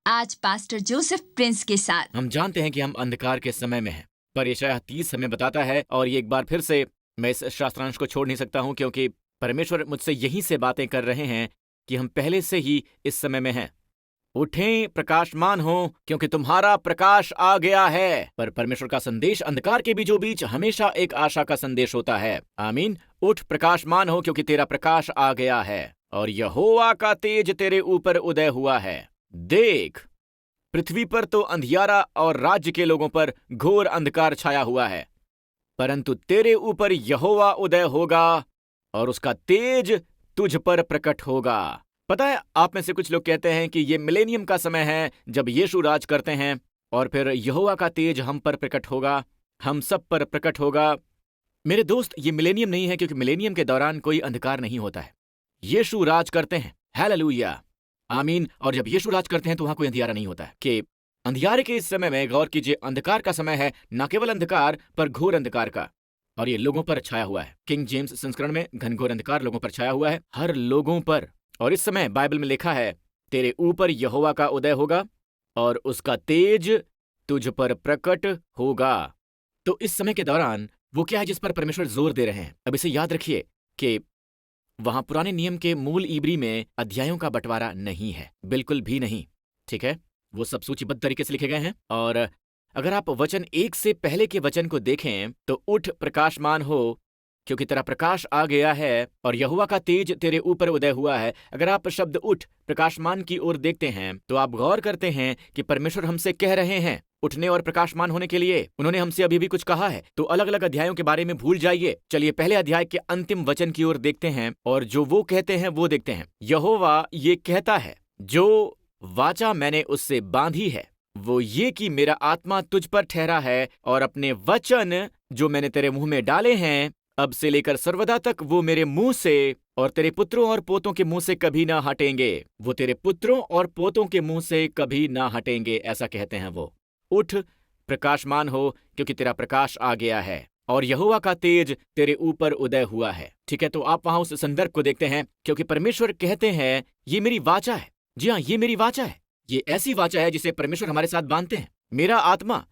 आज pastor Joseph Prince के साथ। हम जानते हैं कि हम अंधकार के समय में हैं, पर यशायाह 30 हमें बताता है, और ये एक बार फिर से मैं इस शास्त्रांश को छोड़ नहीं सकता हूं, क्योंकि परमेश्वर मुझसे यहीं से बातें कर रहे हैं कि हम पहले से ही इस समय में हैं। उठें, प्रकाशमान हो, क्योंकि तुम्हारा प्रकाश आ गया है। पर परमेश्वर का संदेश अंधकार के बीचों बीच हमेशा एक आशा का संदेश होता है। आमीन। उठ, प्रकाशमान हो, क्योंकि तेरा प्रकाश आ गया है और यहोवा का तेज तेरे ऊपर उदय हुआ है। देख, पृथ्वी पर तो अंधियारा और राज्य के लोगों पर घोर अंधकार छाया हुआ है, परंतु तेरे ऊपर यहोवा उदय होगा और उसका तेज तुझ पर प्रकट होगा। पता है, आप में से कुछ लोग कहते हैं कि ये मिलेनियम का समय है जब यीशु राज करते हैं और फिर यहोवा का तेज हम पर प्रकट होगा, हम सब पर प्रकट होगा। मेरे दोस्त, ये मिलेनियम नहीं है, क्योंकि मिलेनियम के दौरान कोई अंधकार नहीं होता है। यीशु राज करते हैं। हालेलुया, आमीन। और जब यीशु राज करते हैं तो वहां कोई अंधियारा नहीं होता है। कि अंधियारे के इस समय में गौर कीजिए, अंधकार का समय है, न केवल अंधकार पर घोर अंधकार का, और ये लोगों पर छाया हुआ है। किंग जेम्स संस्करण में घनघोर अंधकार लोगों पर छाया हुआ है, हर लोगों पर। और इस समय बाइबल में लिखा है, तेरे ऊपर यहोवा का उदय होगा और उसका तेज तुझ पर प्रकट होगा। तो इस समय के दौरान वो क्या है जिस पर परमेश्वर जोर दे रहे हैं? अब इसे याद रखिए कि वहां पुराने नियम के मूल इब्री में अध्यायों का बंटवारा नहीं है, बिल्कुल भी नहीं। ठीक है, वो सब सूचीबद्ध तरीके से लिखे गए हैं। और अगर आप वचन 1 से पहले के वचन को देखें तो उठ, प्रकाशमान हो, क्योंकि तेरा प्रकाश आ गया है और यहोवा का तेज तेरे ऊपर उदय हुआ है। अगर आप शब्द उठ, प्रकाशमान की ओर देखते हैं तो आप गौर करते हैं कि परमेश्वर हमसे कह रहे हैं उठने और प्रकाशमान होने के लिए। उन्होंने हमसे अभी भी कुछ कहा है, तो अलग अलग अध्यायों के बारे में भूल जाइए। चलिए पहले अध्याय के अंतिम वचन की ओर देखते हैं और जो वो कहते हैं वो देखते हैं। यहोवा ये कहता है, जो वाचा मैंने उससे बांधी है वो ये कि मेरा आत्मा तुझ पर ठहरा है, और अपने वचन जो मैंने तेरे मुंह में डाले हैं अब से लेकर सर्वदा तक वो मेरे मुंह से और तेरे पुत्रों और पोतों के मुंह से कभी ना हटेंगे। वो तेरे पुत्रों और पोतों के मुंह से कभी ना हटेंगे, ऐसा कहते हैं वो। उठ, प्रकाशमान हो, क्योंकि तेरा प्रकाश आ गया है और यहोवा का तेज तेरे ऊपर उदय हुआ है। ठीक है, तो आप वहां उस संदर्भ को देखते हैं, क्योंकि परमेश्वर कहते हैं ये मेरी वाचा है। जी हाँ, ये मेरी वाचा है। ये ऐसी वाचा है जिसे परमेश्वर हमारे साथ बांधते हैं। मेरा आत्मा,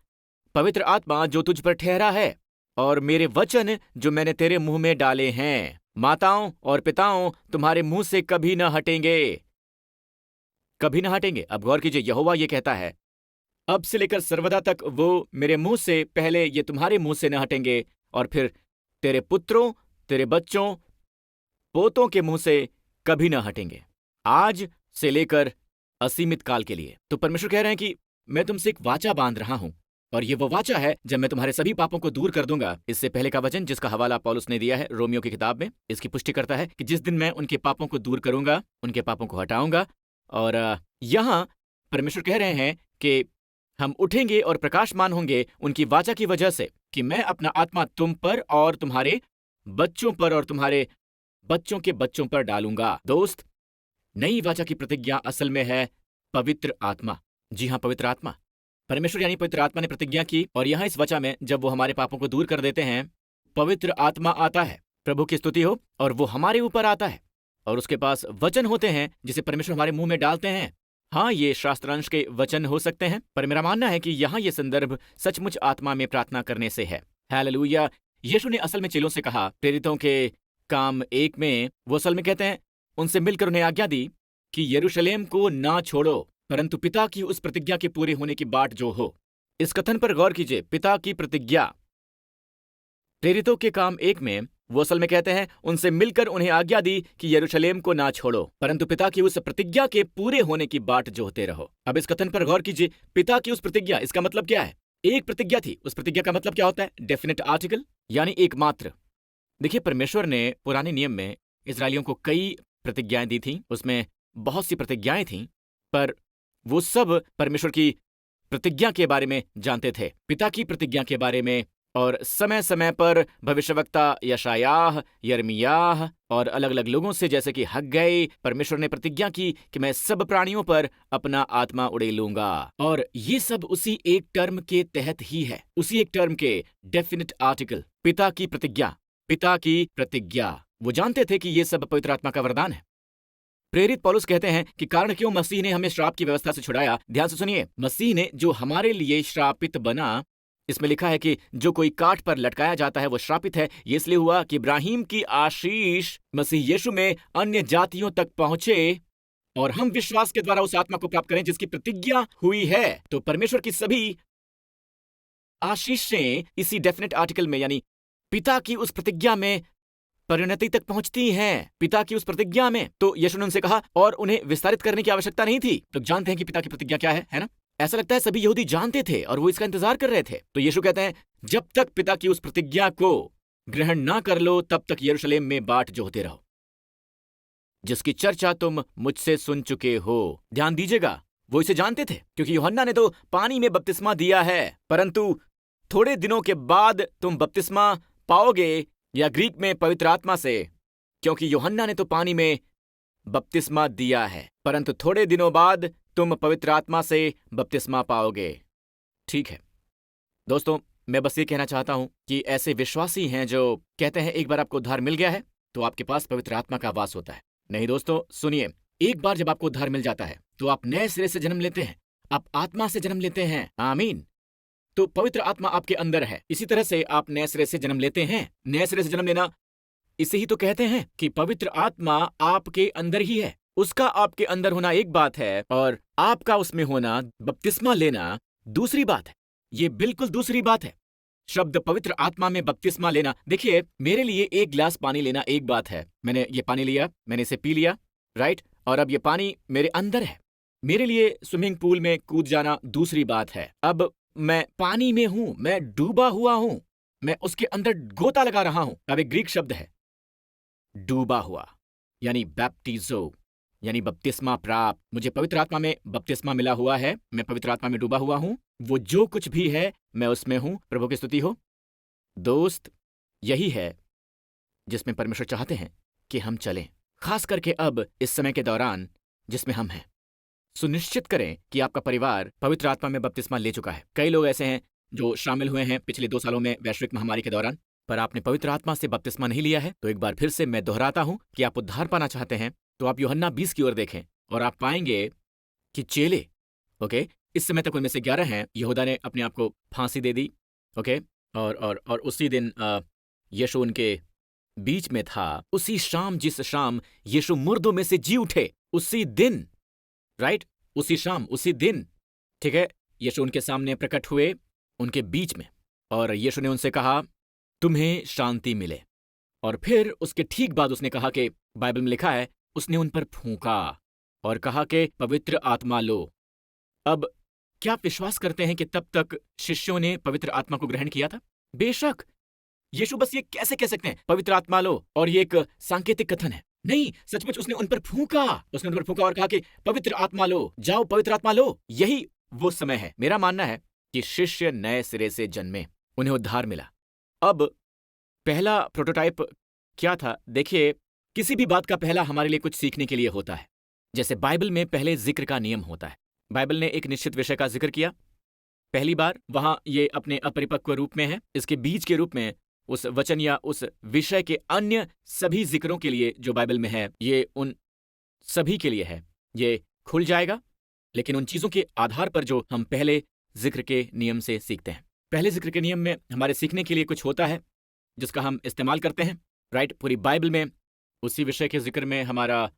पवित्र आत्मा जो तुझ पर ठहरा है, और मेरे वचन जो मैंने तेरे मुंह में डाले हैं, माताओं और पिताओं तुम्हारे मुंह से कभी न हटेंगे, कभी न हटेंगे। अब गौर कीजिए, यहोवा ये कहता है अब से लेकर सर्वदा तक वो मेरे मुंह से, पहले ये तुम्हारे मुंह से न हटेंगे, और फिर तेरे पुत्रों, तेरे बच्चों, पोतों के मुंह से कभी न हटेंगे, आज से लेकर असीमित काल के लिए। तो परमेश्वर कह रहे हैं कि मैं तुमसे एक वाचा बांध रहा हूं, और ये वो वाचा है जब मैं तुम्हारे सभी पापों को दूर कर दूंगा। इससे पहले का वचन जिसका हवाला पौलुस ने दिया है रोमियो की किताब में, इसकी पुष्टि करता है कि जिस दिन मैं उनके पापों को दूर करूंगा, उनके पापों को हटाऊंगा। और यहां परमेश्वर कह रहे हैं कि हम उठेंगे और प्रकाशमान होंगे उनकी वाचा की वजह से, कि मैं अपना आत्मा तुम पर और तुम्हारे बच्चों पर और तुम्हारे बच्चों के बच्चों पर डालूंगा। दोस्त, नई वाचा की प्रतिज्ञा असल में है पवित्र आत्मा। जी हाँ, पवित्र आत्मा। परमेश्वर यानी पवित्र आत्मा ने प्रतिज्ञा की, और यहाँ इस वचा में जब वो हमारे पापों को दूर कर देते हैं, पवित्र आत्मा आता है, प्रभु की स्तुति हो, और वो हमारे ऊपर आता है, और उसके पास वचन होते हैं जिसे परमेश्वर हमारे मुंह में डालते हैं। हाँ, ये शास्त्रांश के वचन हो सकते हैं, पर मेरा मानना है कि यहाँ ये संदर्भ सचमुच आत्मा में प्रार्थना करने से है। हालेलुया। यीशु ने असल में चेलों से कहा, प्रेरितों के काम 1 में वो असल में कहते हैं, उनसे मिलकर उन्हें आज्ञा दी कि यरूशलेम को ना छोड़ो, परंतु पिता की उस प्रतिज्ञा के पूरे होने की बाट जो हो। इस कथन पर गौर कीजिए, पिता की प्रतिज्ञा। प्रेरितों के काम 1 में वो असल में कहते हैं, उनसे मिलकर उन्हें आज्ञा दी कि यरूशलेम को ना छोड़ो, परंतु पिता की उस प्रतिज्ञा के पूरे होने की बाट जोहते रहो। अब इस कथन पर गौर कीजिए, पिता की उस प्रतिज्ञा, इसका मतलब क्या है? एक प्रतिज्ञा थी, उस प्रतिज्ञा का मतलब क्या होता है? डेफिनेट आर्टिकल, यानी एकमात्र। देखिए, परमेश्वर ने पुराने नियम में इस्राएलियों को कई प्रतिज्ञाएं दी थी, उसमें बहुत सी प्रतिज्ञाएं थीं, पर वो सब परमेश्वर की प्रतिज्ञा के बारे में जानते थे, पिता की प्रतिज्ञा के बारे में। और समय समय पर भविष्यवक्ता यशायाह, यर्मियाह और अलग अलग लोगों से, जैसे कि हग्गई, परमेश्वर ने प्रतिज्ञा की कि मैं सब प्राणियों पर अपना आत्मा उड़ेलूंगा। और ये सब उसी एक टर्म के तहत ही है, उसी एक टर्म के डेफिनेट आर्टिकल, पिता की प्रतिज्ञा, पिता की प्रतिज्ञा। वो जानते थे कि ये सब पवित्र आत्मा का वरदान है। प्रेरित पौलुस कहते हैं कि कारण क्यों मसीह ने हमें श्राप की व्यवस्था से छुड़ाया। ध्यान से सुनिए, मसीह ने जो हमारे लिए श्रापित बना, इसमें लिखा है कि जो कोई काठ पर लटकाया जाता है वो श्रापित है। ये इसलिए हुआ कि इब्राहिम की आशीष मसीह यीशु में अन्य जातियों तक पहुंचे और हम विश्वास के द्वारा उस आत्मा को प्राप्त करें जिसकी प्रतिज्ञा हुई है। तो परमेश्वर की सभी आशीषें इसी डेफिनेट आर्टिकल में, यानी पिता की उस प्रतिज्ञा में परिणति तक पहुंचती हैं। पिता की उस प्रतिज्ञा में। तो यीशु ने उनसे कहा और उन्हें विस्तारित करने की आवश्यकता नहीं थी। तो जानते हैं कि पिता की प्रतिज्ञा क्या है ना? ऐसा लगता है सभी यहूदी जानते थे और वो इसका इंतजार कर रहे थे। तो यीशु कहते हैं, जब तक पिता की उस प्रतिज्ञा को ग्रहण ना कर लो तब तक यरूशलेम में बाट जोहते रहो, जिसकी चर्चा तुम मुझसे सुन चुके हो। ध्यान दीजिएगा, वो इसे जानते थे क्योंकि यूहन्ना ने तो पानी में बपतिस्मा दिया है, परंतु थोड़े दिनों के बाद तुम बपतिस्मा पाओगे, या ग्रीक में पवित्र आत्मा से, क्योंकि यूहन्ना ने तो पानी में बपतिस्मा दिया है, परंतु थोड़े दिनों बाद तुम पवित्र आत्मा से बपतिस्मा पाओगे। ठीक है दोस्तों, मैं बस ये कहना चाहता हूं कि ऐसे विश्वासी हैं जो कहते हैं एक बार आपको उद्धार मिल गया है तो आपके पास पवित्र आत्मा का वास होता है। नहीं दोस्तों सुनिए, एक बार जब आपको उद्धार मिल जाता है तो आप नए सिरे से जन्म लेते हैं, आप आत्मा से जन्म लेते हैं। आमीन। तो पवित्र आत्मा आपके अंदर है। इसी तरह से आप नए सिरे से जन्म लेते हैं। नए सिरे से जन्म लेना, इसे ही तो कहते हैं कि पवित्र आत्मा आपके अंदर ही है। उसका आपके अंदर होना एक बात है और आपका उसमें होना, बपतिस्मा लेना, दूसरी बात है। ये बिल्कुल दूसरी बात है। शब्द पवित्र आत्मा में बपतिस्मा लेना, देखिए मेरे लिए एक गिलास पानी लेना एक बात है। मैंने ये पानी लिया, मैंने इसे पी लिया, राइट, और अब ये पानी मेरे अंदर है। मेरे लिए स्विमिंग पूल में कूद जाना दूसरी बात है। अब मैं पानी में हूं, मैं डूबा हुआ हूं, मैं उसके अंदर गोता लगा रहा हूं। अब एक ग्रीक शब्द है डूबा हुआ, यानी बैप्टिजो, यानी बपतिस्मा प्राप्त। मुझे पवित्र आत्मा में बपतिस्मा मिला हुआ है, मैं पवित्र आत्मा में डूबा हुआ हूं। वो जो कुछ भी है मैं उसमें हूं। प्रभु की स्तुति हो। दोस्त, यही है जिसमें परमेश्वर चाहते हैं कि हम चलें, खास करके अब इस समय के दौरान जिसमें हम हैं। सुनिश्चित करें कि आपका परिवार पवित्र आत्मा में बपतिस्मा ले चुका है। कई लोग ऐसे हैं जो शामिल हुए हैं पिछले 2 सालों में वैश्विक महामारी के दौरान, पर आपने पवित्र आत्मा से बपतिस्मा नहीं लिया है। तो एक बार फिर से मैं दोहराता हूं कि आप उद्धार पाना चाहते हैं तो आप यूहन्ना 20 की ओर देखें और आप पाएंगे कि चेले, ओके, इस समय तक उनमें से 11 हैं। यहूदा ने अपने आप को फांसी दे दी, ओके, और उसी दिन यीशु उनके बीच में था। उसी शाम, जिस शाम यीशु मुर्दों में से जी उठे, उसी दिन, राइट, उसी शाम, उसी दिन, ठीक है, यीशु उनके सामने प्रकट हुए, उनके बीच में, और यीशु ने उनसे कहा तुम्हें शांति मिले। और फिर उसके ठीक बाद उसने कहा कि बाइबल में लिखा है उसने उन पर फूंका और कहा कि पवित्र आत्मा लो। अब क्या आप विश्वास करते हैं कि तब तक शिष्यों ने पवित्र आत्मा को ग्रहण किया था? बेशक। यीशु बस ये कैसे कह सकते हैं पवित्र आत्मा लो, और ये एक सांकेतिक कथन है? नहीं, सचमुच उसने उन पर फूंका। उसने उन पर फूंका और कहा कि पवित्र आत्मा लो, जाओ पवित्र आत्मा लो। यही वो समय है। मेरा मानना है कि शिष्य नए सिरे से जन्मे, उन्हें उद्धार मिला। अब पहला प्रोटोटाइप क्या था? देखिए, किसी भी बात का पहला हमारे लिए कुछ सीखने के लिए होता है। जैसे बाइबल में पहले जिक्र का नियम होता है। बाइबल ने एक निश्चित विषय का जिक्र किया पहली बार, वहां ये अपने अपरिपक्व रूप में है। इसके बीज के रूप में उस वचन या उस विषय के अन्य सभी जिक्रों के लिए जो बाइबल में है, ये उन सभी के लिए है। ये खुल जाएगा, लेकिन उन चीजों के आधार पर जो हम पहले जिक्र के नियम से सीखते हैं। पहले जिक्र के नियम में हमारे सीखने के लिए कुछ होता है जिसका हम इस्तेमाल करते हैं, राइट, पूरी बाइबल में उसी विषय के जिक्र में हमारा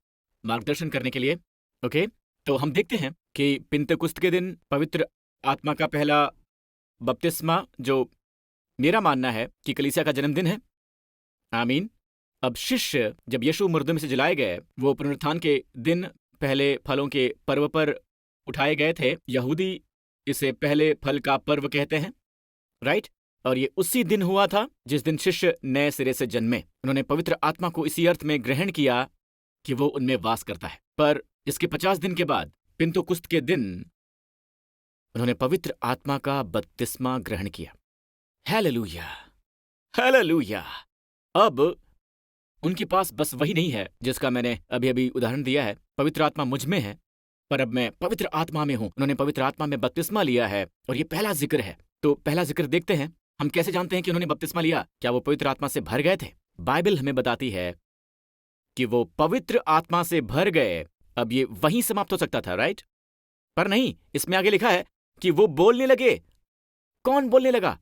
मार्गदर्शन करने के लिए। ओके, तो हम देखते हैं कि पिंतकुस्त के दिन पवित्र आत्मा का पहला बपतिस्मा, जो मेरा मानना है कि कलीसिया का जन्मदिन है। आमीन। अब शिष्य जब यीशु मुर्दों में से जलाए गए, वो पुनरुत्थान के दिन पहले फलों के पर्व पर उठाए गए थे। यहूदी इसे पहले फल का पर्व कहते हैं, राइट, और ये उसी दिन हुआ था जिस दिन शिष्य नए सिरे से जन्मे। उन्होंने पवित्र आत्मा को इसी अर्थ में ग्रहण किया कि वो उनमें वास करता है। पर इसके 50 दिन के बाद, पिंतकुस्त के दिन, उन्होंने पवित्र आत्मा का बपतिस्मा ग्रहण किया। Hallelujah, hallelujah. अब उनके पास बस वही नहीं है जिसका मैंने अभी अभी उदाहरण दिया है, पवित्र आत्मा मुझ में है, पर अब मैं पवित्र आत्मा में हूं। उन्होंने पवित्र आत्मा में बपतिस्मा लिया है और ये पहला जिक्र है। तो पहला जिक्र देखते हैं। हम कैसे जानते हैं कि उन्होंने बपतिस्मा लिया? क्या वो पवित्र आत्मा से भर गए थे? बाइबल हमें बताती है कि वो पवित्र आत्मा से भर गए। अब ये वहीं समाप्त हो सकता था, राइट? पर नहीं, इसमें आगे लिखा है कि वो बोलने लगे। कौन बोलने लगा?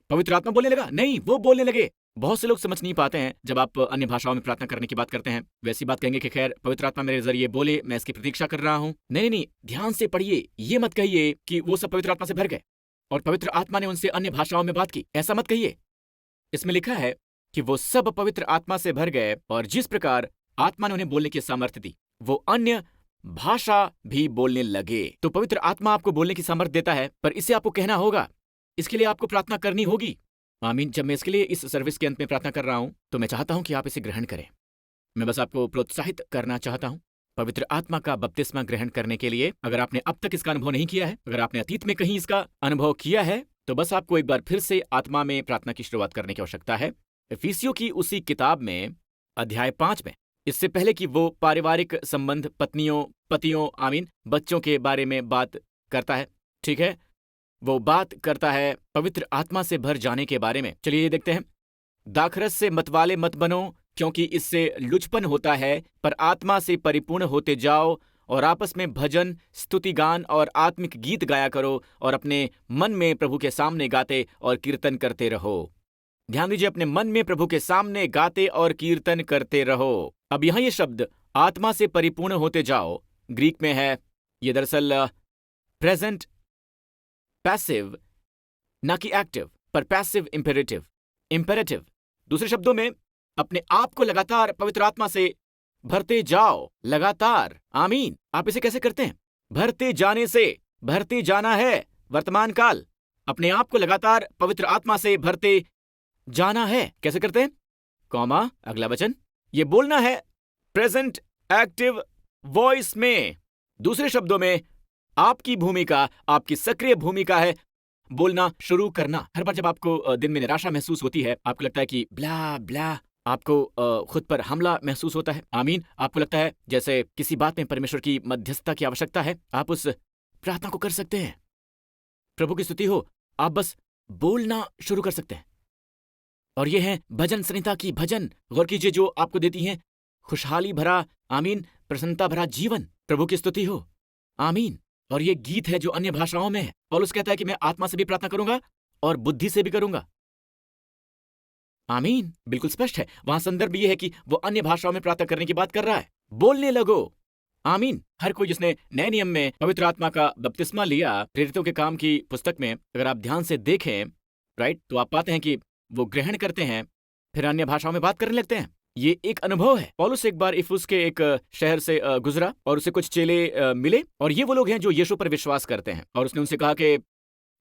पवित्र आत्मा बोलने लगा? नहीं, वो बोलने लगे। बहुत से लोग समझ नहीं पाते हैं जब आप अन्य भाषाओं में प्रार्थना करने की बात करते हैं, वैसी बात कहेंगे कि खैर पवित्र आत्मा मेरे जरिए बोले, मैं इसकी प्रतीक्षा कर रहा हूं। नहीं नहीं, ध्यान से पढ़िए। ये मत कहिए कि वो सब पवित्र आत्मा से भर गए और पवित्र आत्मा ने उनसे अन्य भाषाओं में बात की। ऐसा मत कहिए। इसमें लिखा है कि वो सब पवित्र आत्मा से भर गए और जिस प्रकार आत्मा ने उन्हें बोलने की सामर्थ्य दी, वो अन्य भाषा भी बोलने लगे। तो पवित्र आत्मा आपको बोलने की सामर्थ्य देता है, पर इसे आपको कहना होगा। इसके लिए आपको प्रार्थना करनी होगी। आमीन। जब मैं इसके लिए इस सर्विस के अंत में प्रार्थना कर रहा हूं, तो मैं चाहता हूं कि आप इसे ग्रहण करें। मैं बस आपको प्रोत्साहित करना चाहता हूं पवित्र आत्मा का बपतिस्मा ग्रहण करने के लिए। अगर आपने अब तक इसका अनुभव नहीं किया है, अगर आपने अतीत में कहीं इसका अनुभव किया है, तो बस आपको एक बार फिर से आत्मा में प्रार्थना की शुरुआत करने की आवश्यकता है। इफिसियों की उसी किताब में अध्याय 5 में, इससे पहले कि वो पारिवारिक संबंध, पत्नियों, पतियों, आमीन, बच्चों के बारे में बात करता है, ठीक है, वो बात करता है पवित्र आत्मा से भर जाने के बारे में। चलिए ये देखते हैं। दाखरस से मतवाले मत बनो, क्योंकि इससे लुचपन होता है, पर आत्मा से परिपूर्ण होते जाओ और आपस में भजन, स्तुति गान और आत्मिक गीत गाया करो और अपने मन में प्रभु के सामने गाते और कीर्तन करते रहो। ध्यान दीजिए, अपने मन में प्रभु के सामने गाते और कीर्तन करते रहो। अब यहाँ ये शब्द आत्मा से परिपूर्ण होते जाओ ग्रीक में है। ये दरअसल प्रेजेंट पैसिव, ना कि एक्टिव, पर पैसिव इंपेरेटिव। इंपेरेटिव, दूसरे शब्दों में अपने आप को लगातार पवित्र आत्मा से भरते जाओ, लगातार। आमीन। आप इसे कैसे करते हैं? भरते जाने से। भरते जाना है वर्तमान काल। अपने आप को लगातार पवित्र आत्मा से भरते जाना है। कैसे करते हैं? कॉमा, अगला वचन। ये बोलना है प्रेजेंट एक्टिव वॉइस में। दूसरे शब्दों में आपकी भूमिका, आपकी सक्रिय भूमिका है बोलना शुरू करना। हर बार जब आपको दिन में निराशा महसूस होती है, आपको लगता है कि ब्ला ब्ला, आपको खुद पर हमला महसूस होता है, आमीन, आपको लगता है जैसे किसी बात में परमेश्वर की मध्यस्थता की आवश्यकता है, आप उस प्रार्थना को कर सकते हैं। प्रभु की स्तुति हो, आप बस बोलना शुरू कर सकते हैं। और ये है भजन संहिता की भजन। गौर कीजिए, जो आपको देती हैं खुशहाली भरा, आमीन, प्रसन्नता भरा जीवन। प्रभु की स्तुति हो, आमीन। और ये गीत है जो अन्य भाषाओं में है। पौलुस कहता है कि मैं आत्मा से भी प्रार्थना करूंगा और बुद्धि से भी करूंगा। आमीन, बिल्कुल स्पष्ट है। वहां संदर्भ ये है कि वो अन्य भाषाओं में प्रार्थना करने की बात कर रहा है। बोलने लगो, आमीन। हर कोई जिसने नए नियम में पवित्र आत्मा का बपतिस्मा लिया, प्रेरितों के काम की पुस्तक में अगर आप ध्यान से देखें, राइट, तो आप पाते हैं कि वो ग्रहण करते हैं, फिर अन्य भाषाओं में बात करने लगते हैं। ये एक अनुभव है। पौलुस एक बार इफुस के एक शहर से गुजरा और उसे कुछ चेले मिले, और ये वो लोग हैं जो यीशु पर विश्वास करते हैं। और उसने उनसे कहा कि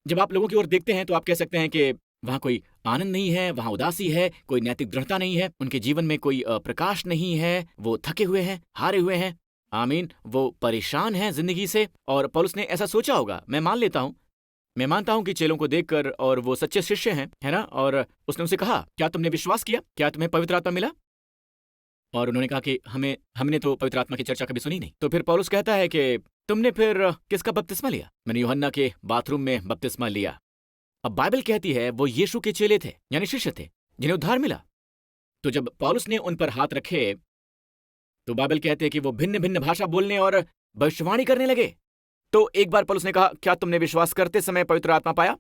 जब आप लोगों की ओर देखते हैं तो आप कह सकते हैं कि वहां कोई आनंद नहीं है, वहां उदासी है, कोई नैतिक दृढ़ता नहीं है, उनके जीवन में कोई प्रकाश नहीं है, वो थके हुए हैं, हारे हुए हैं, आमीन, वो परेशान हैं जिंदगी से। और पौलुस ने ऐसा सोचा होगा, मैं मानता हूं कि चेलों को देखकर, और वो सच्चे शिष्य हैं, है ना। और उसने उनसे कहा, क्या तुमने विश्वास किया? क्या तुम्हें पवित्र आत्मा मिला? और उन्होंने कहा कि हमने तो पवित्र आत्मा की चर्चा कभी सुनी नहीं। तो फिर पौलुस कहता है कि तुमने फिर किसका बपतिस्मा लिया? मैंने यूहन्ना के बाथरूम में बपतिस्मा लिया। अब बाइबल कहती है वो यीशु के चेले थे, यानी शिष्य थे, जिन्हें उद्धार मिला। तो जब पौलुस ने उन पर हाथ रखे, तो बाइबल कहते हैं कि वो भिन्न भिन्न भाषा बोलने और भविष्यवाणी करने लगे। तो एक बार पौलुस ने कहा, क्या तुमने विश्वास करते समय पवित्र आत्मा पाया?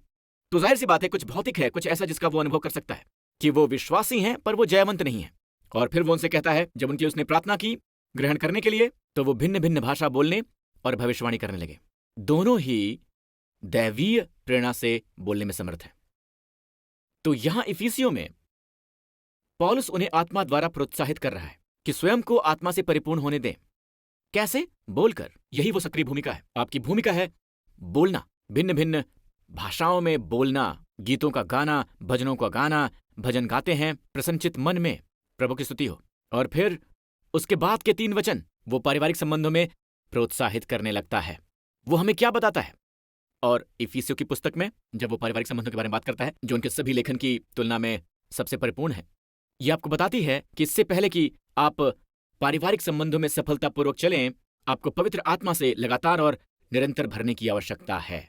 तो जाहिर सी बात है, कुछ भौतिक है, कुछ ऐसा जिसका वो अनुभव कर सकता है कि वो विश्वासी हैं पर वो जयवंत नहीं है। और फिर वो उनसे कहता है, जब उनकी उसने प्रार्थना की ग्रहण करने के लिए, तो वो भिन्न भिन्न भाषा बोलने और भविष्यवाणी करने लगे। दोनों ही दैवीय प्रेरणा से बोलने में समर्थ है। तो यहां इफिसियों में पौलुस उन्हें आत्मा द्वारा प्रोत्साहित कर रहा है कि स्वयं को आत्मा से परिपूर्ण होने दें। कैसे? बोलकर। यही वो सक्रिय भूमिका है। आपकी भूमिका है बोलना, भिन्न भिन्न भाषाओं में बोलना, गीतों का गाना, भजनों का गाना। भजन गाते हैं प्रसन्नचित मन में, प्रभु की स्तुति हो। और फिर उसके बाद के 3 वचन वो पारिवारिक संबंधों में प्रोत्साहित करने लगता है। वो हमें क्या बताता है? और इफिसियों की पुस्तक में जब वो पारिवारिक संबंधों के बारे में बात करता है, जो उनके सभी लेखन की तुलना में सबसे परिपूर्ण है, ये आपको बताती है कि इससे पहले कि आप पारिवारिक संबंधों में सफलतापूर्वक चलें, आपको पवित्र आत्मा से लगातार और निरंतर भरने की आवश्यकता है।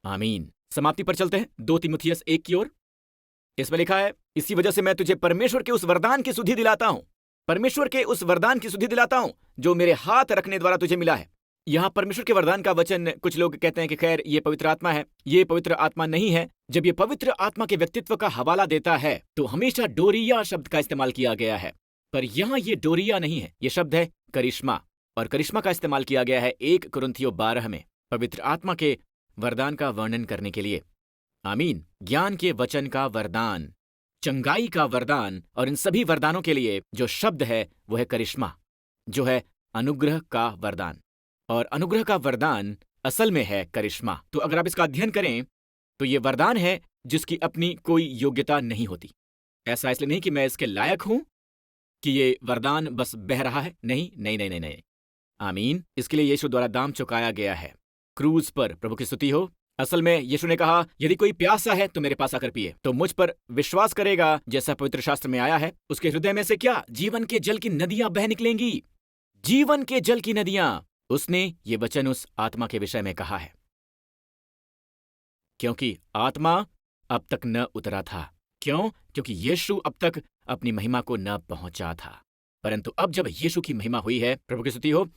आमीन। समाप्ति पर चलते हैं 2 तीमुथियुस 1 की ओर। इसमें लिखा है, इसी वजह से मैं तुझे परमेश्वर के उस वरदान की सुधि दिलाता हूं परमेश्वर के उस वरदान की सुधि दिलाता हूं जो मेरे हाथ रखने द्वारा तुझे मिला है। यहाँ परमेश्वर के वरदान का वचन, कुछ लोग कहते हैं कि खैर ये पवित्र आत्मा है, ये पवित्र आत्मा नहीं है। जब ये पवित्र आत्मा के व्यक्तित्व का हवाला देता है तो हमेशा डोरिया शब्द का इस्तेमाल किया गया है, पर यहाँ ये डोरिया नहीं है, ये शब्द है करिश्मा, और करिश्मा का इस्तेमाल किया गया है 1 कुरिन्थियों 12 में पवित्र आत्मा के वरदान का वर्णन करने के लिए। आमीन। ज्ञान के वचन का वरदान, चंगाई का वरदान, और इन सभी वरदानों के लिए जो शब्द है वो है करिश्मा, जो है अनुग्रह का वरदान, और अनुग्रह का वरदान असल में है करिश्मा। तो अगर आप इसका अध्ययन करें तो ये वरदान है जिसकी अपनी कोई योग्यता नहीं होती। ऐसा इसलिए नहीं कि मैं इसके लायक हूं कि ये वरदान बस बह रहा है, नहीं नहीं नहीं नहीं नहीं। आमीन। इसके लिए यीशु द्वारा दाम चुकाया गया है क्रूज पर। प्रभु की स्तुति हो। असल में यीशु ने कहा, यदि कोई प्यासा है तो मेरे पास आकर पिए, तो मुझ पर विश्वास करेगा, जैसा पवित्र शास्त्र में आया है, उसके हृदय में से क्या? जीवन के जल की नदियां बह निकलेंगी। जीवन के जल की नदियां। उसने ये वचन उस आत्मा के विषय में कहा है, क्योंकि आत्मा अब तक न उतरा था। क्यों? क्योंकि यीशु अब तक अपनी महिमा को न पहुंचा था। परंतु अब जब यीशु की महिमा हुई है, प्रभु की स्तुति हो,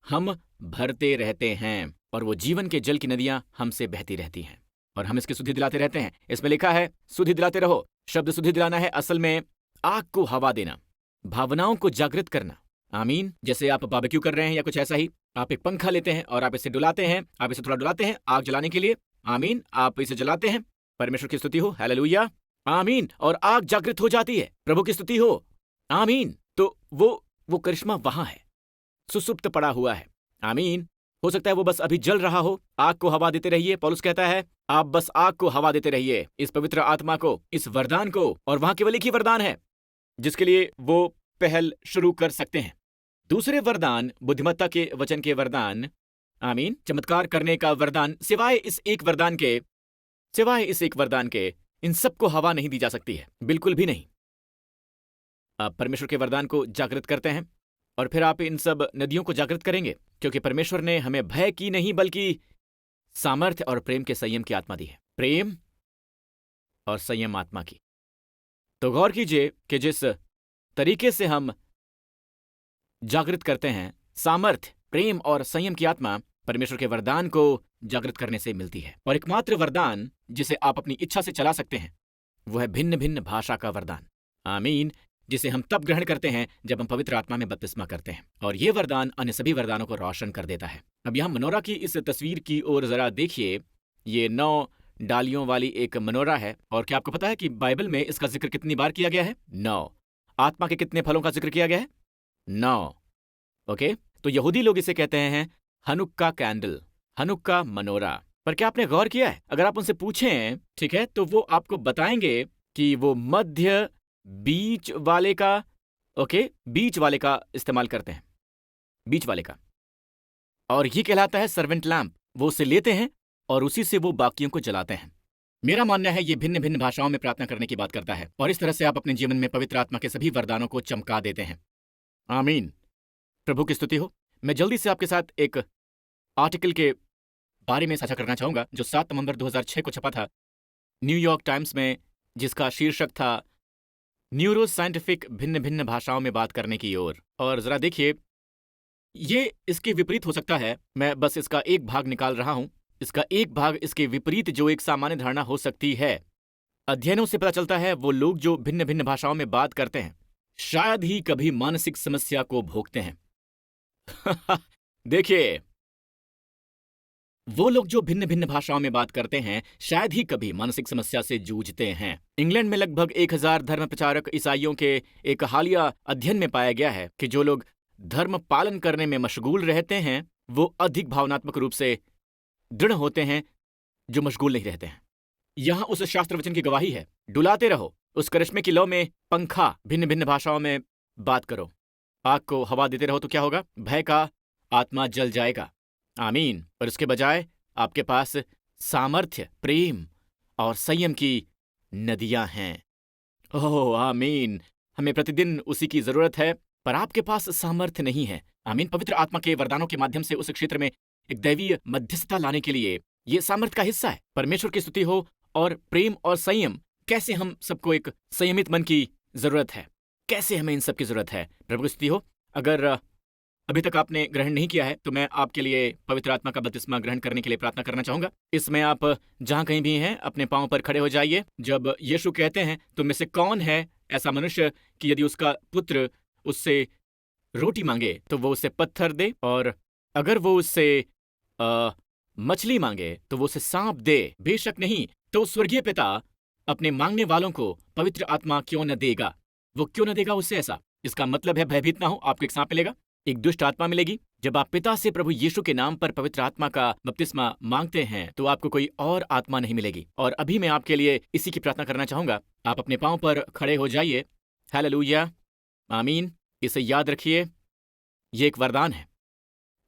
हम भरते रहते हैं और वो जीवन के जल की नदियां हमसे बहती रहती हैं और हम इसकी सुधि दिलाते रहते हैं। इसमें लिखा है सुधि दिलाते रहो। शब्द सुधि दिलाना है असल में आग को हवा देना, भावनाओं को जागृत करना। आमीन। जैसे आप बारबेक्यू कर रहे हैं या कुछ ऐसा ही, आप एक पंखा लेते हैं और आप इसे डुलाते हैं, आप इसे थोड़ा डुलाते हैं आग जलाने के लिए। आमीन। आप इसे जलाते हैं, परमेश्वर की स्तुति हो, हालेलुया, आमीन, और आग जागृत हो जाती है। प्रभु की स्तुति हो, आमीन। तो वो करिश्मा वहां है, सुसुप्त पड़ा हुआ है। आमीन। हो सकता है वो बस अभी जल रहा हो। आग को हवा देते रहिए। पौलुस कहता है आप बस आग को हवा देते रहिए, इस पवित्र आत्मा को, इस वरदान को, और वहां केवल एक ही वरदान है जिसके लिए वो पहल शुरू कर सकते हैं। दूसरे वरदान, बुद्धिमत्ता के वचन के वरदान, आमीन, चमत्कार करने का वरदान, सिवाय इस एक वरदान के इन सबको हवा नहीं दी जा सकती है, बिल्कुल भी नहीं। आप परमेश्वर के वरदान को जागृत करते हैं और फिर आप इन सब नदियों को जागृत करेंगे, क्योंकि परमेश्वर ने हमें भय की नहीं बल्कि सामर्थ्य और प्रेम के संयम की आत्मा दी है। प्रेम और संयम आत्मा की। तो गौर कीजिए कि जिस तरीके से हम जागृत करते हैं, सामर्थ्य, प्रेम और संयम की आत्मा परमेश्वर के वरदान को जागृत करने से मिलती है। और एकमात्र वरदान जिसे आप अपनी इच्छा से चला सकते हैं वो है भिन्न भिन्न भाषा का वरदान। आमीन। जिसे हम तब ग्रहण करते हैं जब हम पवित्र आत्मा में बपतिस्मा करते हैं, और ये वरदान अन्य सभी वरदानों को रोशन कर देता है। अब यहाँ मनोरा की इस तस्वीर की ओर जरा देखिए। ये 9 डालियों वाली एक मनोरा है, और क्या आपको पता है कि बाइबल में इसका जिक्र कितनी बार किया गया है? 9। आत्मा के कितने फलों का जिक्र किया गया है? 9। ओके, तो यहूदी लोग इसे कहते हैं हनुक्का कैंडल, हनुक्का मनोरा। पर क्या आपने गौर किया है, अगर आप उनसे पूछें, ठीक है, तो वो आपको बताएंगे कि वो मध्य बीच वाले का, बीच वाले का इस्तेमाल करते हैं, बीच वाले का, और ये कहलाता है सर्वेंट लैम्प। वो उसे लेते हैं और उसी से वो बाकियों को जलाते हैं। मेरा मानना है ये भिन्न भिन्न भाषाओं में प्रार्थना करने की बात करता है, और इस तरह से आप अपने जीवन में पवित्र आत्मा के सभी वरदानों को चमका देते हैं। आमीन। प्रभु की स्तुति हो। मैं जल्दी से आपके साथ एक आर्टिकल के बारे में साझा करना चाहूंगा जो 7 नवंबर 2006 को छपा था न्यूयॉर्क टाइम्स में, जिसका शीर्षक था न्यूरो साइंटिफिक भिन्न भिन्न भाषाओं में बात करने की ओर। और जरा देखिए, ये इसके विपरीत हो सकता है। मैं बस इसका एक भाग निकाल रहा हूं, इसका एक भाग इसके विपरीत जो एक सामान्य धारणा हो सकती है। अध्ययनों से पता चलता है वो लोग जो भिन्न भिन्न भाषाओं में बात करते हैं शायद ही कभी मानसिक समस्या को भोगते हैं। देखिए, वो लोग जो भिन्न भिन्न भाषाओं में बात करते हैं शायद ही कभी मानसिक समस्या से जूझते हैं। इंग्लैंड में लगभग 1000 धर्म प्रचारक ईसाइयों के एक हालिया अध्ययन में पाया गया है कि जो लोग धर्म पालन करने में मशगूल रहते हैं वो अधिक भावनात्मक रूप से दृढ़ होते हैं जो मशगूल नहीं रहते हैं। यहां उस शास्त्र वचन की गवाही है, डुलाते रहो, उस करिश्मे की लौ में पंखा, भिन्न भिन्न भाषाओं में बात करो, आग को हवा देते रहो, तो क्या होगा? भय का आत्मा जल जाएगा। आमीन। और इसके बजाय आपके पास सामर्थ्य, प्रेम और संयम की नदियां हैं। ओह आमीन। हमें प्रतिदिन उसी की जरूरत है, पर आपके पास सामर्थ्य नहीं है। आमीन। पवित्र आत्मा के वरदानों के माध्यम से उस क्षेत्र में एक दैवीय मध्यस्थता लाने के लिए ये सामर्थ्य का हिस्सा है। परमेश्वर की स्तुति हो। और प्रेम और संयम, कैसे हम सबको एक संयमित मन की जरूरत है। कैसे हमें इन सब की जरूरत है। प्रभु की स्तुति हो। अगर अभी तक आपने ग्रहण नहीं किया है तो मैं आपके लिए पवित्र आत्मा का बपतिस्मा ग्रहण करने के लिए प्रार्थना करना चाहूंगा। इसमें आप जहां कहीं भी हैं अपने पांव पर खड़े हो जाइए। जब यीशु कहते हैं तुम में से कौन है ऐसा मनुष्य कि यदि उसका पुत्र उससे रोटी मांगे तो वो उसे पत्थर दे, और अगर वो उससे मछली मांगे तो वो उसे सांप दे। बेशक नहीं तो स्वर्गीय पिता अपने मांगने वालों को पवित्र आत्मा क्यों न देगा। वो क्यों न देगा उससे ऐसा। इसका मतलब है भयभीत ना हो, आपको एक सांप मिलेगा, एक दुष्ट आत्मा मिलेगी। जब आप पिता से प्रभु यीशु के नाम पर पवित्र आत्मा का बपतिस्मा मांगते हैं तो आपको कोई और आत्मा नहीं मिलेगी। और अभी मैं आपके लिए इसी की प्रार्थना करना चाहूंगा। आप अपने पांव पर खड़े हो जाइए। हालेलुया, आमीन। इसे याद रखिए, ये एक वरदान है,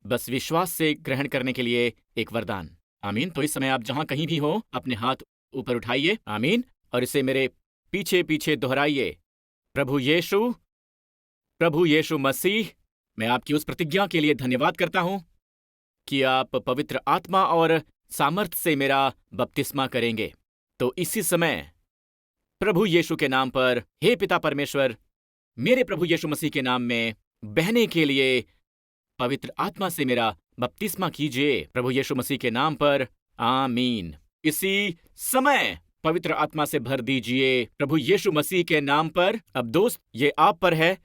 बस विश्वास से ग्रहण करने के लिए एक वरदान। आमीन। तो इस समय आप जहां कहीं भी हो अपने हाथ ऊपर उठाइए। आमीन। और इसे मेरे पीछे पीछे दोहराइए। प्रभु यीशु मसीह, मैं आपकी उस प्रतिज्ञा के लिए धन्यवाद करता हूं कि आप पवित्र आत्मा और सामर्थ्य से मेरा बपतिस्मा करेंगे। तो इसी समय प्रभु यीशु के नाम पर, हे पिता परमेश्वर, मेरे प्रभु यीशु मसीह के नाम में बहने के लिए पवित्र आत्मा से मेरा बपतिस्मा कीजिए। प्रभु यीशु मसीह के नाम पर, आमीन। इसी समय पवित्र आत्मा से भर दीजिए प्रभु यीशु मसीह के नाम पर। अब दोस्त, ये आप पर है।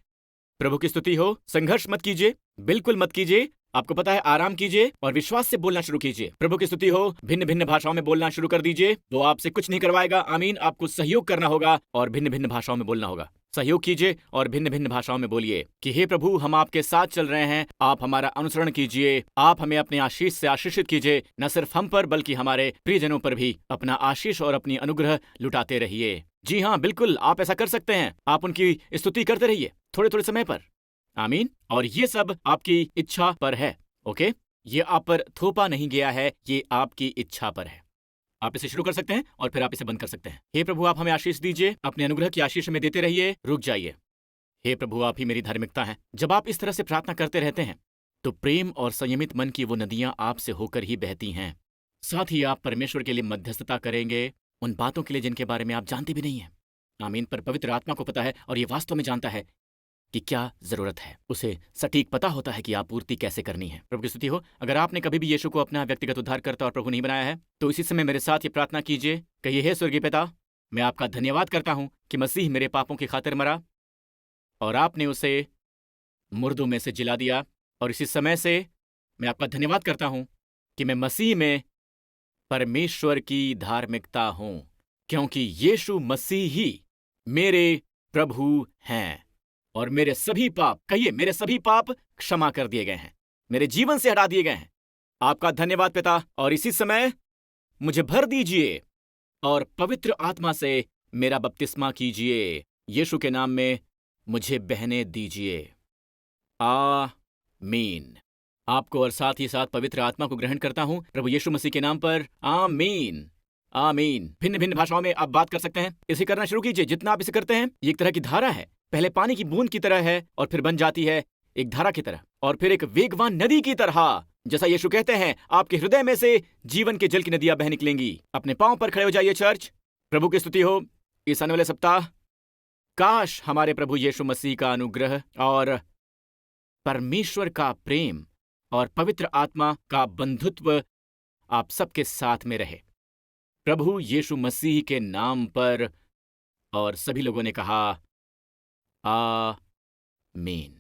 प्रभु की स्तुति हो। संघर्ष मत कीजिए, बिल्कुल मत कीजिए। आपको पता है, आराम कीजिए और विश्वास से बोलना शुरू कीजिए। प्रभु की स्तुति हो। भिन्न भिन्न भाषाओं में बोलना शुरू कर दीजिए। वो आपसे कुछ नहीं करवाएगा। आमीन। आपको सहयोग करना होगा और भिन्न भिन्न भाषाओं में बोलना होगा। सहयोग कीजिए और भिन्न भिन्न भाषाओं में बोलिए कि हे प्रभु, हम आपके साथ चल रहे हैं, आप हमारा अनुसरण कीजिए, आप हमें अपने आशीष से आशीषित कीजिए। न सिर्फ हम पर बल्कि हमारे प्रियजनों पर भी अपना आशीष और अपनी अनुग्रह लुटाते रहिए। जी हाँ, बिल्कुल आप ऐसा कर सकते हैं। आप उनकी स्तुति करते रहिए थोड़े थोड़े समय पर। आमीन। और ये सब आपकी इच्छा पर है। ओके, ये आप पर थोपा नहीं गया है, ये आपकी इच्छा पर है। आप इसे शुरू कर सकते हैं और फिर आप इसे बंद कर सकते हैं। हे प्रभु, आप हमें आशीष दीजिए, अपने अनुग्रह की आशीष हमें देते रहिए। रुक जाइए। हे प्रभु, आप ही मेरी धार्मिकता है। जब आप इस तरह से प्रार्थना करते रहते हैं तो प्रेम और संयमित मन की वो नदियां आपसे होकर ही बहती हैं। साथ ही आप परमेश्वर के लिए मध्यस्थता करेंगे उन बातों के लिए जिनके बारे में आप जानते भी नहीं हैं। आमीन। पर पवित्र आत्मा को पता है और ये वास्तव में जानता है कि क्या जरूरत है। उसे सटीक पता होता है कि आपूर्ति कैसे करनी है। प्रभु की स्तुति हो। अगर आपने कभी भी यीशु को अपना व्यक्तिगत उद्धारकर्ता और प्रभु नहीं बनाया है तो इसी समय मेरे साथ ये प्रार्थना कीजिए। कहिए, हे स्वर्गीय पिता, मैं आपका धन्यवाद करता हूं कि मसीह मेरे पापों की खातिर मरा और आपने उसे मुर्दों में से जिला दिया। और इसी समय से मैं आपका धन्यवाद करता हूं कि मैं मसीह में परमेश्वर की धार्मिकता हूं, क्योंकि यीशु मसीह ही मेरे प्रभु हैं और मेरे सभी पाप, कहिए, मेरे सभी पाप क्षमा कर दिए गए हैं, मेरे जीवन से हटा दिए गए हैं। आपका धन्यवाद पिता। और इसी समय मुझे भर दीजिए और पवित्र आत्मा से मेरा बपतिस्मा कीजिए। यीशु के नाम में मुझे बहने दीजिए। आमीन। आपको और साथ ही साथ पवित्र आत्मा को ग्रहण करता हूं प्रभु यीशु मसीह के नाम पर। आमीन, आमीन। भिन्न भिन्न भाषाओं में आप बात कर सकते हैं। इसे करना शुरू कीजिए। जितना आप इसे करते हैं, ये एक तरह की धारा है। पहले पानी की बूंद की तरह है और फिर बन जाती है एक धारा की तरह और फिर एक वेगवान नदी की तरह। जैसा यीशु कहते हैं, आपके हृदय में से जीवन के जल की नदियां बह निकलेंगी। अपने पांव पर खड़े हो जाइए चर्च। प्रभु की स्तुति हो। इस आने वाले सप्ताह काश हमारे प्रभु यीशु मसीह का अनुग्रह और परमेश्वर का प्रेम और पवित्र आत्मा का बंधुत्व आप सबके साथ में रहे, प्रभु यीशु मसीह के नाम पर। और सभी लोगों ने कहा आमीन।